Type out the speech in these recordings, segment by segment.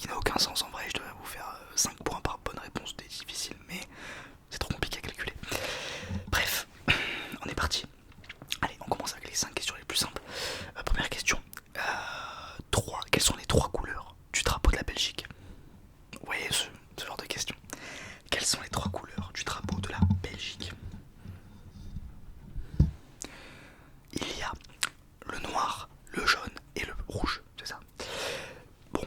qui n'a aucun sens en vrai. Je devrais vous faire 5 points par bonne réponse, c'est difficile, mais c'est trop compliqué à calculer. Bref, on est parti. Allez, on commence avec les 5 questions les plus simples. Première question. 3. Quelles sont les 3 couleurs du drapeau de la Belgique? Vous voyez ce genre de question. Quelles sont les 3 couleurs du drapeau de la Belgique? Il y a le noir, le jaune et le rouge, c'est ça. Bon,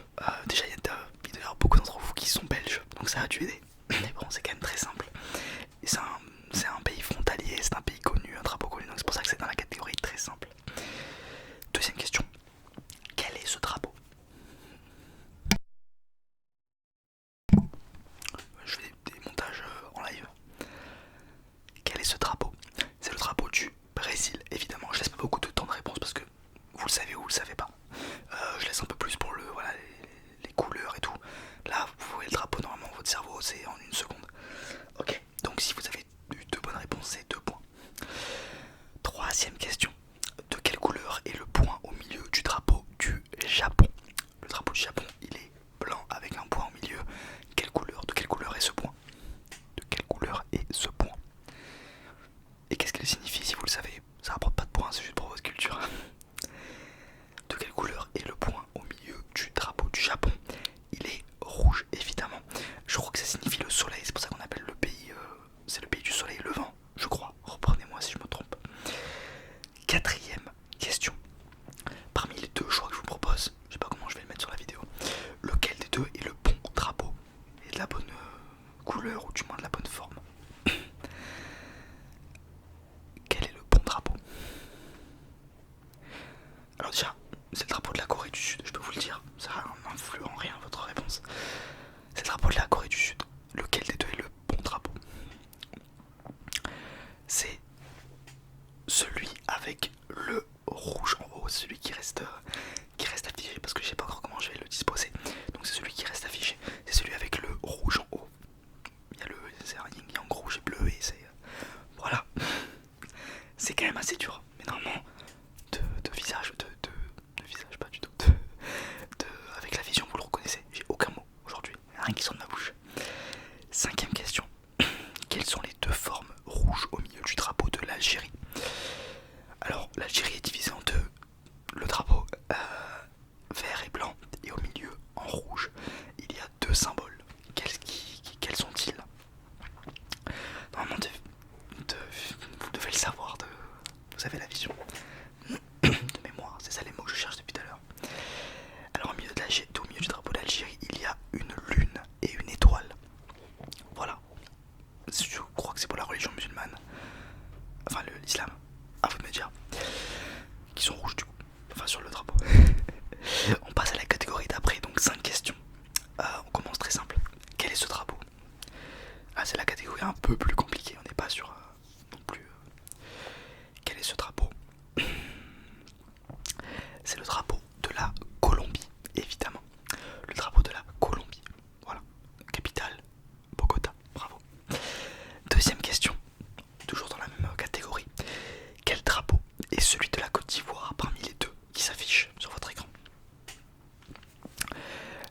déjà il doit y avoir beaucoup d'entre vous qui sont belges, donc ça va dû aider. Mais bon, c'est quand même très simple. C'est un pays frontalier, c'est un pays connu, un drapeau connu, donc c'est pour ça que c'est dans la catégorie très simple. Deuxième question. Quel est ce drapeau? Je fais des montages en live. Quel est ce drapeau? C'est le drapeau du Brésil, évidemment. Je laisse pas beaucoup de temps de réponse parce que vous le savez ou vous le savez pas. Je laisse un peu plus pour voilà, les couleurs et tout. Là, vous voyez le drapeau, normalement, votre cerveau, c'est en une seconde. Ok, donc si vous avez eu 2 bonnes réponses, c'est 2 points. Troisième question. De quelle couleur est le point au milieu du drapeau du Japon? Le drapeau du Japon, il est blanc avec un point au milieu. De quelle couleur est ce point? De quelle couleur est ce point? Et qu'est-ce qu'elle signifie si vous le savez? Ça rapporte pas de points, c'est juste pour votre culture. De quelle couleur est le point au milieu du drapeau du Japon? Il est rouge, évidemment. Je crois que ça signifie le soleil, c'est pour ça qu'on appelle le pays, c'est le pays du soleil levant, je crois. Reprenez-moi si je me trompe. Quatrième question. Parmi les 2 choix que je vous propose, je sais pas comment je vais le mettre sur la vidéo, lequel des 2 est le bon drapeau et de la bonne couleur ou du moins de la bonne forme? Quel est le bon drapeau? Alors déjà, c'est le drapeau de la Corée du Sud, je peux vous le dire, ça n'influe en rien votre réponse. C'est le drapeau de la Corée du Sud. Lequel des 2 est le bon drapeau? C'est celui avec le rouge en haut, celui qui reste affiché, parce que je sais pas encore comment je vais le disposer. Donc c'est celui qui reste affiché, c'est celui avec le rouge en haut. C'est un yin yang rouge et bleu et c'est... Voilà. C'est quand même assez dur, mais normalement, de visage, de visage pas du tout, avec la vision vous le reconnaissez, j'ai aucun mot aujourd'hui, rien qui sort de ma bouche. Cinquième question. Quelles sont les 2 formes rouges au milieu du drapeau de l'Algérie? Alors l'Algérie est divisée en 2. Le drapeau vert et blanc et au milieu en rouge il y a 2 symboles. Quels sont-ils? Normalement vous devez le savoir, vous avez la vision de mémoire, c'est ça les mots que je cherche depuis tout à l'heure. Alors au milieu du drapeau d'Algérie il y a une lune et une étoile. Voilà. Je crois que c'est pour la religion musulmane. Enfin l'islam. À vous de me dire. Qui sont rouges du coup. Enfin sur le drapeau. On passe à la catégorie d'après, donc 5 questions. On commence très simple. Quel est ce drapeau? Ah, c'est la catégorie un peu plus compliquée, on n'est pas sur non plus. Quel est ce drapeau? C'est le drapeau de la Colombie, évidemment. Le drapeau de la Colombie. Voilà. Capitale, Bogota. Bravo. Deuxième question. Toujours dans la même catégorie. Quel drapeau est celui de la Côte d'Ivoire parmi les 2 qui s'affichent sur votre écran?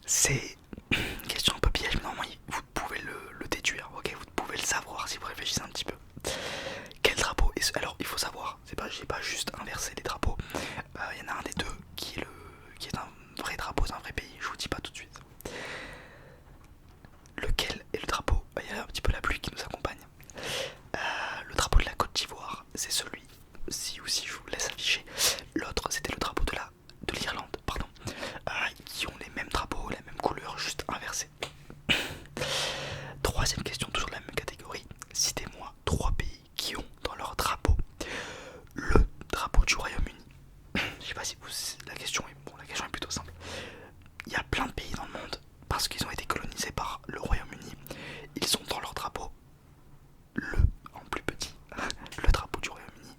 C'est une question un peu piège, mais normalement vous pouvez le déduire, ok? Vous pouvez le savoir si vous réfléchissez un petit peu. Quel drapeau est ce... Alors il faut savoir, j'ai pas juste inversé les drapeaux. Il y en a un des 2 qui est un vrai drapeau d'un vrai pays, je vous dis pas tout de suite. Lequel est le drapeau? Il y a un petit peu la pluie qui nous accompagne. Le drapeau de la Côte d'Ivoire, c'est celui, si je vous laisse afficher. L'autre, c'était le drapeau de l'Irlande, pardon. Qui ont les mêmes drapeaux, les mêmes couleurs, juste inversés. Troisième question, toujours de la même catégorie. Citez-moi 3 pays qui ont dans leur drapeau le drapeau du Royaume-Uni. Je sais pas si la question est plutôt simple. Il y a plein de pays dans le monde, parce qu'ils ont été colonisés par le Royaume-Uni, ils ont dans leur drapeau en plus petit, le drapeau du Royaume-Uni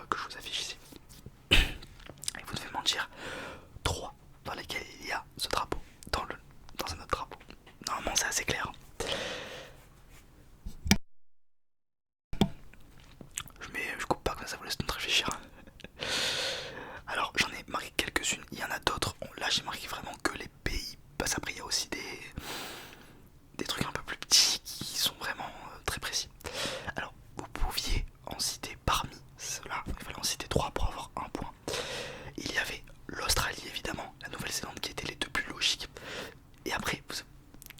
que je vous affiche ici. Et vous devez m'en dire 3 dans lesquels il y a ce drapeau dans un autre drapeau. Normalement c'est assez clair. Je coupe pas comme ça vous laisse nous réfléchir. Alors j'en ai marqué quelques-unes, il y en a d'autres. Là j'ai marqué vraiment que les pays. Après il y a aussi aussi des trucs un peu plus petits qui sont vraiment très précis. Alors, vous pouviez en citer parmi ceux-là, il fallait en citer 3 pour avoir un point. Il y avait l'Australie évidemment, la Nouvelle-Zélande qui étaient les deux plus logiques. Et après,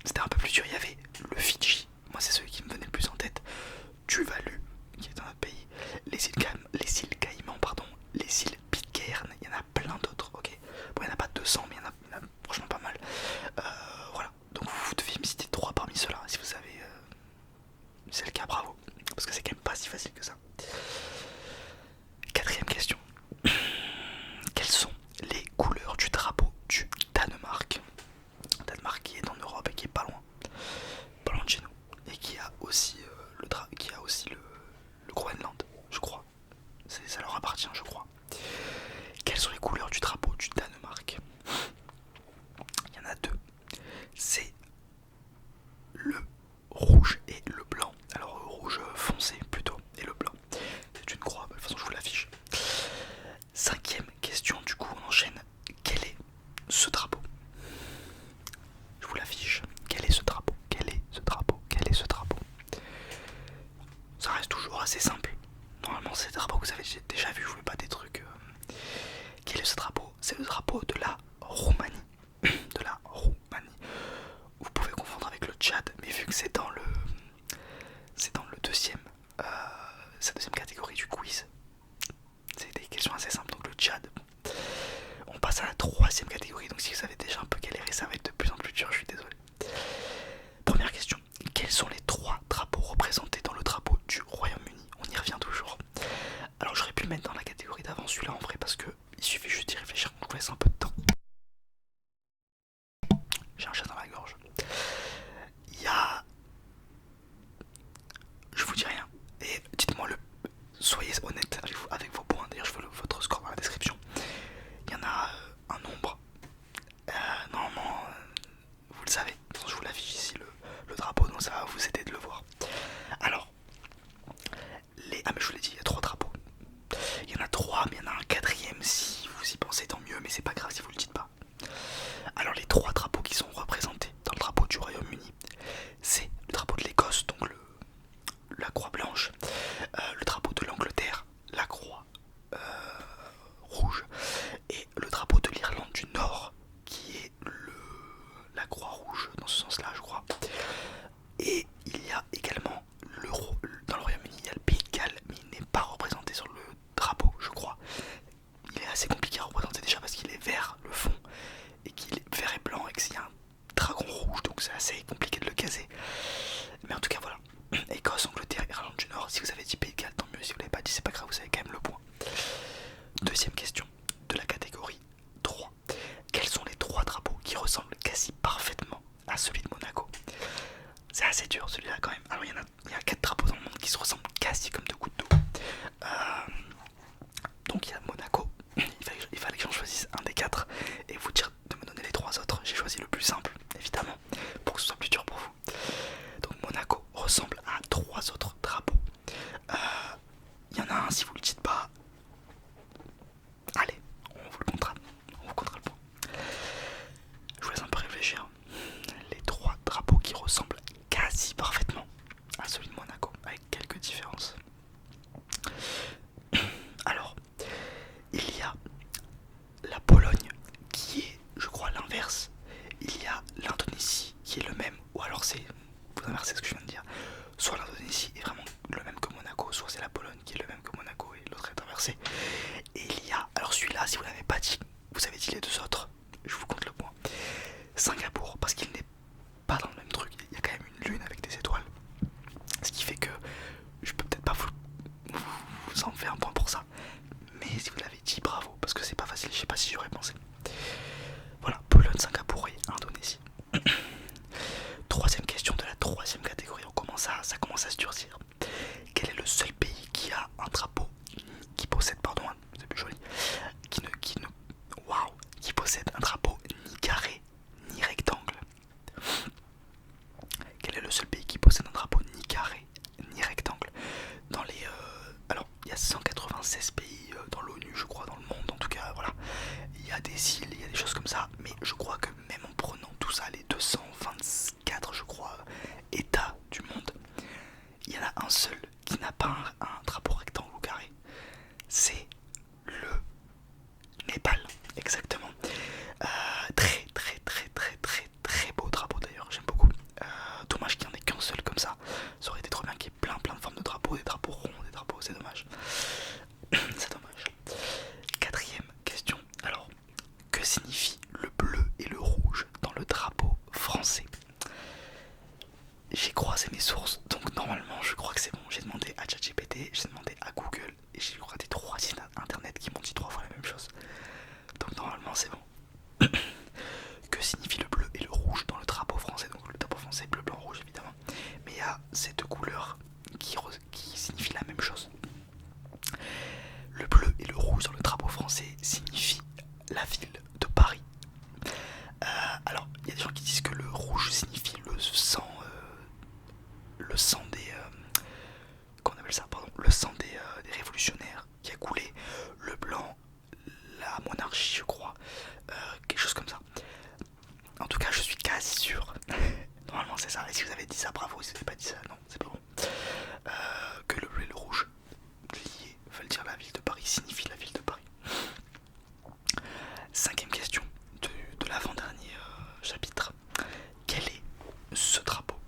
c'était un peu plus dur, il y avait le Fidji, moi c'est celui qui me venait le plus en tête, Tuvalu, qui est un autre pays, les îles Caïmans, pardon, les îles Pitcairn, il y en a plein d'autres, ok. Bon, il n'y en a pas 200, mais il y en a franchement pas mal. Voilà, donc vous deviez me citer 3 parmi ceux-là, si vous savez, c'est le cas, bravo, parce que c'est quand même pas si facile que ça. Quatrième question. Quelles sont les couleurs du drapeau du Danemark? Danemark qui est en Europe et qui est pas loin de chez nous, et qui a aussi le Groenland, je crois. Ça leur appartient, je crois. Quelles sont les couleurs du drapeau du Danemark? Il y en a 2. C'est le rouge et le blanc. Alors rouge foncé plutôt, et le blanc. C'est une croix, de toute façon je vous l'affiche. Cinquième question, du coup on enchaîne. Quel est ce drapeau? Je vous l'affiche. Quel est ce drapeau? Quel est ce drapeau? Quel est ce drapeau? Ça reste toujours assez simple. Normalement c'est des drapeaux que vous avez déjà vu, je voulais pas des trucs. Quel est ce drapeau? C'est le drapeau de la Roumanie. De la Roumanie. Vous pouvez confondre avec le Tchad, mais vu que c'est dans le deuxième, sa deuxième catégorie du quiz, c'est des questions assez simples, donc le Tchad. On passe à la troisième catégorie, donc si vous avez déjà un peu galéré, ça va être de plus en plus dur, je suis désolé. Première question, quels sont les 3 drapeaux représentés dans le drapeau du Royaume-Uni? On y revient toujours. Alors j'aurais pu le mettre dans la catégorie d'avant, celui-là en vrai, parce que il suffit juste d'y réfléchir, on vous laisse un peu de temps. J'ai un chat dans la gorge. Il y a... Je vous dis rien, et dites-moi soyez honnête avec vos points, d'ailleurs je veux votre score dans la description. Il y en a un nombre. Normalement, vous le savez, je vous l'affiche ici le drapeau, donc ça va vous aider de le voir. Alors, mais je vous l'ai dit, il y a 3 drapeaux. Il y en a 3, mais il y en a un 4ème, si vous y pensez tant mieux, mais c'est pas grave si vous le dites pas. Alors les 3 drapeaux qui sont représentés dans le drapeau du Royaume-Uni, c'est le drapeau de l'Écosse, donc la croix blanche, le drapeau de l'Angleterre, la croix rouge, et le drapeau de l'Irlande du Nord, qui est la croix rouge, dans ce sens-là, je crois. Et il y a également dans le Royaume-Uni, il y a le Pays de Galles, mais il n'est pas représenté sur le drapeau, je crois. Il est assez compliqué à représenter déjà parce qu'il est vert, le fond, et qu'il est vert et blanc, et qu'il y a un dragon rouge, donc c'est assez compliqué de le caser. Mais en tout cas, voilà. Écosse, Angleterre, Irlande du Nord. Si vous avez dit Pays de Galles, tant mieux. Si vous l'avez pas dit, c'est pas grave, vous avez quand même le point. Deuxième question de la catégorie 3. Quels sont les 3 drapeaux qui ressemblent quasi parfaitement à celui de Monaco? C'est assez dur celui-là quand même. Alors il y a 4 drapeaux dans le monde qui se ressemblent quasi comme 2 gouttes d'eau. Donc il y a Monaco. Il fallait que j'en choisisse un des 4 et vous dire de me donner les 3 autres. J'ai choisi le plus simple, évidemment, pour que ce soit plus dur pour vous. Donc Monaco ressemble à 3 autres drapeaux. Il y en a un, si vous le dites pas, allez, on vous comptera le point. Je vous laisse un peu réfléchir. Les 3 drapeaux qui ressemblent quasi parfaitement à celui de Monaco, avec quelques différences. Alors, il y a la Pologne qui est, je crois, l'inverse. Il y a l'Indonésie qui est le même, ou alors vous inversez ce que je viens de dire. Soit l'Indonésie est vraiment le même que Monaco, soit c'est la Pologne qui est le même que Monaco et l'autre est inversé. Et il y a, alors celui-là, si vous l'avez pas dit, vous avez dit les 2 autres, je vous compte le point. Singapour, parce qu'il n'est pas dans le même truc, il y a quand même une lune avec des étoiles. Ce qui fait que je peux peut-être pas vous en faire un point pour ça. Mais si vous l'avez dit, bravo, parce que c'est pas facile, je sais pas si j'aurais pensé. Voilà, Pologne, Singapour et Indonésie. Troisième question de la troisième catégorie. 224 je crois États du monde, il y en a un seul qui n'a pas un drapeau rectangle ou carré, c'est le Népal, exactement. Très très très très très très beau drapeau d'ailleurs, j'aime beaucoup. Dommage qu'il n'y en ait qu'un seul comme ça. Ça aurait été trop bien qu'il y ait plein de formes de drapeaux, des drapeaux ronds, des drapeaux, c'est dommage. C'est dommage. Quatrième question. Alors, que signifie le bleu et le rouge dans le drapeau français? J'ai croisé mes sources, donc normalement je crois que c'est bon. J'ai demandé à ChatGPT, j'ai demandé à Google et j'ai regardé 3 sites internet qui m'ont dit 3 fois la même chose. Donc normalement c'est bon. Que signifie le bleu et le rouge dans le drapeau français? Donc le drapeau français bleu, blanc, rouge évidemment. Mais il y a ces deux couleurs qui signifient la même chose. Le bleu et le rouge dans le drapeau français signifient la ville de Paris. Alors il y a des gens qui disent que le rouge signifie le sang des comment on appelle ça, pardon, le sang des révolutionnaires qui a coulé. Le blanc, la monarchie je crois, quelque chose comme ça. En tout cas je suis quasi sûr. Normalement c'est ça. Et si vous avez dit ça, bravo. Si vous n'avez pas dit ça, non, c'est pas bon. Que le bleu et le rouge liés veulent dire la ville de Paris, signifie la ville de Paris. Cinquième question de l'avant-dernier chapitre. Quel est ce drapeau?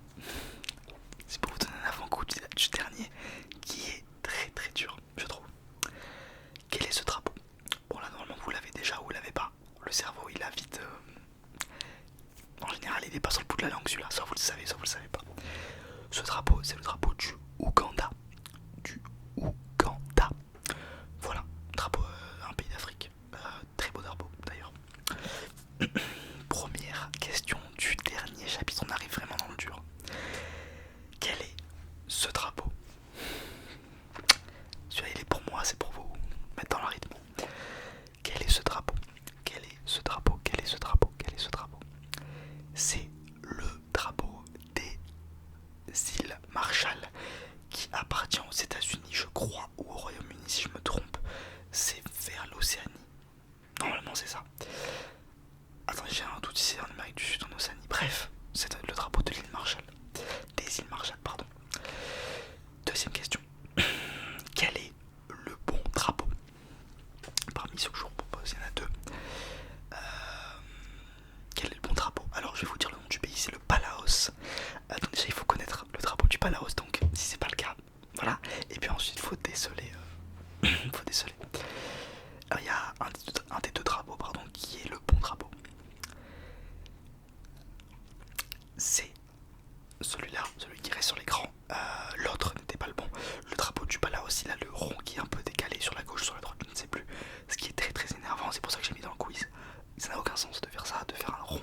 C'est pour vous donner un avant-goût du dernier qui est très très dur, je trouve. Quel est ce drapeau? Bon là normalement vous l'avez déjà ou vous l'avez pas. Le cerveau il a vite... En général il est pas sur le bout de la langue celui-là. Soit vous le savez, soit vous le savez pas. Ce drapeau c'est le drapeau du Ouganda. Du Ouganda. Voilà, drapeau un pays d'Afrique. Très beau drapeau d'ailleurs. Première question du dernier chapitre, on arrive vraiment dans le dur. Quel est ce drapeau? Celui-là il est pour moi, c'est pour vous mettre dans le rythme. Quel est ce drapeau? Quel est ce drapeau? Quel est ce drapeau? Quel est ce drapeau? C'est le drapeau des îles Marshall qui appartient aux États-Unis, je crois, ou au Royaume-Uni si je me trompe. C'est vers l'Océanie. Normalement c'est ça. Attendez, j'ai un doute si c'est en Amérique du Sud, en Océanie. Bref, c'est le drapeau de l'île Marshall. Des îles Marshall, pardon. Deuxième question. Quel est le bon drapeau? Parmi ceux que je vous propose, il y en a deux. Quel est le bon drapeau? Alors je vais vous dire le nom du pays, c'est le Palaos. Donc déjà il faut connaître le drapeau du Palaos, donc si c'est pas le cas, voilà. Et puis ensuite il faut déceler. Faut déceler. Alors il y a un des deux drapeaux, pardon, qui est le bon drapeau. C'est celui-là, celui qui reste sur l'écran. L'autre n'était pas le bon. Le drapeau du Palaos, il a le rond qui est un peu décalé sur la gauche, sur la droite, je ne sais plus. Ce qui est très très énervant, c'est pour ça que j'ai mis dans le quiz. Ça n'a aucun sens de faire ça, de faire un rond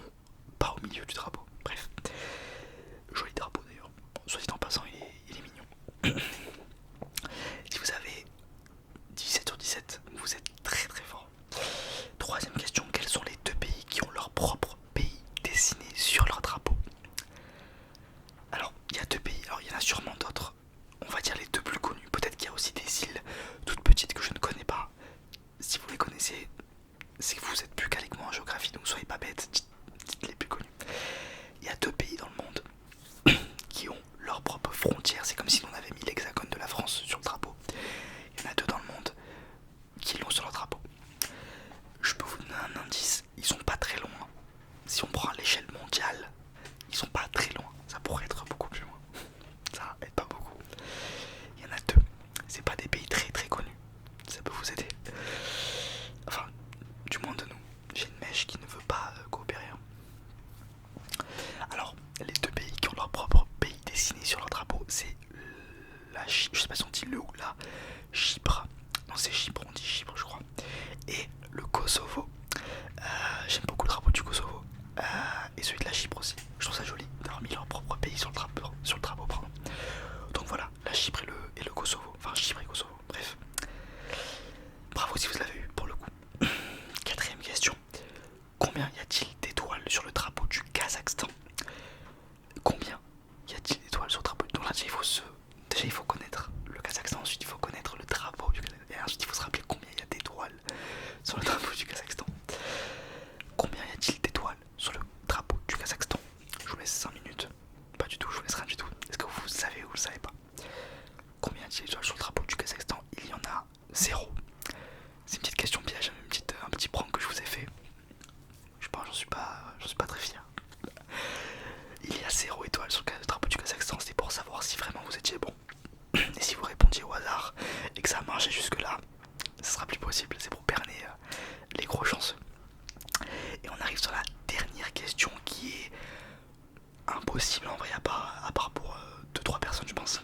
pas au milieu du drapeau. Bref, joli drapeau d'ailleurs. Soit dit en passant, il est mignon. Si vous avez 17 sur 17, vous êtes très très fort. Troisième question, quels sont les deux pays qui ont leur propre pays dessiné sur leur drapeau? Alors, il y a deux pays, alors il y en a sûrement d'autres. On va dire les deux plus connus. Peut-être qu'il y a aussi des îles toutes petites que je ne connais pas. Si vous les connaissez, c'est que vous êtes plus calé que moi en géographie, donc soyez pas bêtes, dites les plus connus. Il y a deux pays dans le monde qui ont leur propre frontière. C'est comme si on avait mis l'hexagone de la France sur le drapeau. Il y en a deux dans le monde qui l'ont sur leur drapeau. Je peux vous donner un indice, ils sont pas très loin. Si on prend à l'échelle mondiale, ils sont pas très loin. Ça pourrait être beaucoup plus loin. Ça va être pas beaucoup. Il y en a deux. C'est pas des pays très très connus. Ça peut vous aider. Enfin, du moins de nous. J'ai une mèche qui ne veut pas coopérer. Alors, les deux pays qui ont leur propre pays dessiné sur leur drapeau, c'est la Chypre, je sais pas si on dit le ou la Chypre. Non, c'est Chypre, on dit Chypre, je crois. Et le Kosovo. J'aime beaucoup le drapeau du Kosovo. Et celui de la Chypre aussi. Je trouve ça joli d'avoir mis leur propre pays sur le drapeau, pardon. Donc voilà, la Chypre et le Kosovo. Enfin, Chypre et Kosovo, bref. Bravo si vous l'avez eu pour le coup. Quatrième question. Combien y a-t-il d'étoiles sur le drapeau du Kazakhstan? Combien y a-t-il d'étoiles sur le drapeau? Donc là déjà il faut connaître le Kazakhstan, ensuite il faut connaître le drapeau du Kazakhstan, et ensuite il faut se rappeler combien il y a d'étoiles sur le drapeau du Kazakhstan. 0 étoiles sur le drapeau du Kazakhstan, c'était pour savoir si vraiment vous étiez bon. Et si vous répondiez au hasard et que ça a marché jusque là, ce sera plus possible, c'est pour berner les gros chanceux. Et on arrive sur la dernière question qui est impossible en vrai, à part pour 2-3 personnes je pense.